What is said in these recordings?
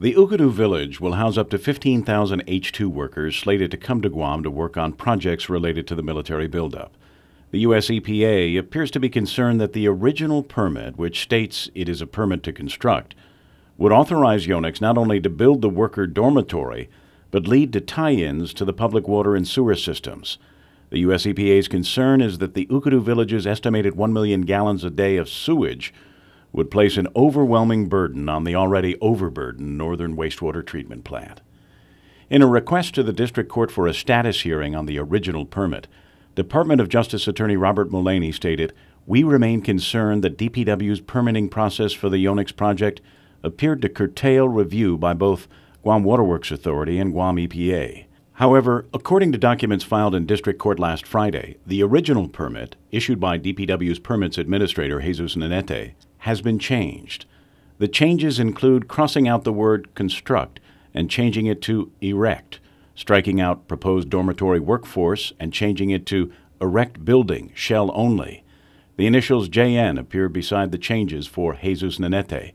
The Ukadu village will house up to 15,000 H-2 workers slated to come to Guam to work on projects related to the military buildup. The U.S. EPA appears to be concerned that the original permit, which states it is a permit to construct, would authorize Yonex not only to build the worker dormitory, but lead to tie-ins to the public water and sewer systems. The U.S. EPA's concern is that the Ukadu village's estimated 1 million gallons a day of sewage would place an overwhelming burden on the already overburdened Northern Wastewater Treatment Plant. In a request to the District Court for a status hearing on the original permit, Department of Justice Attorney Robert Mullaney stated, "We remain concerned that DPW's permitting process for the Yonex project appeared to curtail review by both Guam Waterworks Authority and Guam EPA." However, according to documents filed in District Court last Friday, the original permit, issued by DPW's Permits Administrator Jesus Nanete, has been changed. The changes include crossing out the word construct and changing it to erect, striking out proposed dormitory workforce and changing it to erect building, shell only. The initials JN appear beside the changes for Jesus Nanete.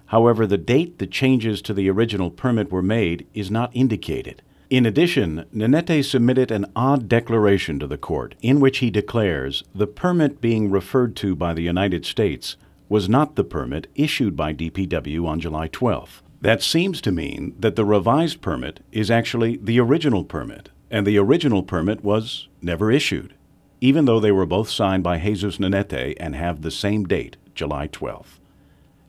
However, the date the changes to the original permit were made is not indicated. In addition, Nanete submitted an odd declaration to the court in which he declares the permit being referred to by the United States was not the permit issued by DPW on July 12th. That seems to mean that the revised permit is actually the original permit, and the original permit was never issued, even though they were both signed by Jesus Nanete and have the same date, July 12th.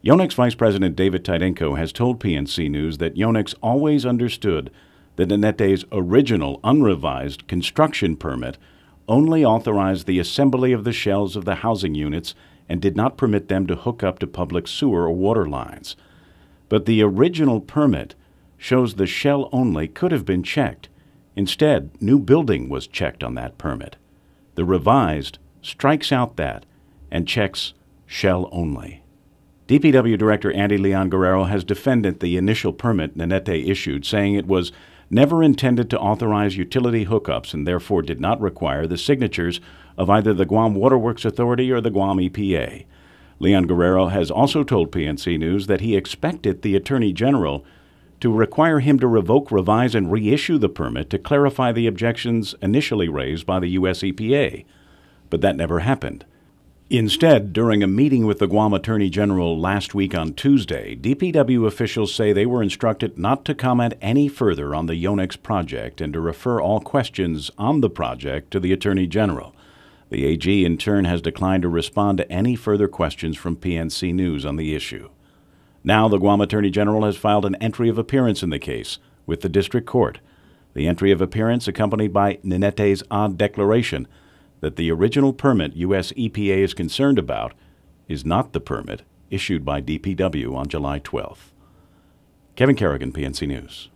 Yonex Vice President David Tydenko has told PNC News that Yonex always understood that Nanete's original unrevised construction permit only authorized the assembly of the shells of the housing units and did not permit them to hook up to public sewer or water lines. But the original permit shows the shell only could have been checked. Instead, new building was checked on that permit. The revised strikes out that and checks shell only. DPW Director Andy Leon Guerrero has defended the initial permit Nanete issued, saying it was never intended to authorize utility hookups and therefore did not require the signatures of either the Guam Waterworks Authority or the Guam EPA. Leon Guerrero has also told PNC News that he expected the Attorney General to require him to revoke, revise, and reissue the permit to clarify the objections initially raised by the U.S. EPA. But that never happened. Instead, during a meeting with the Guam Attorney General last week on Tuesday, DPW officials say they were instructed not to comment any further on the Yonex project and to refer all questions on the project to the Attorney General. The AG, in turn, has declined to respond to any further questions from PNC News on the issue. Now, the Guam Attorney General has filed an entry of appearance in the case with the District Court. The entry of appearance accompanied by Nanete's odd declaration that the original permit U.S. EPA is concerned about is not the permit issued by DPW on July 12th. Kevin Kerrigan, PNC News.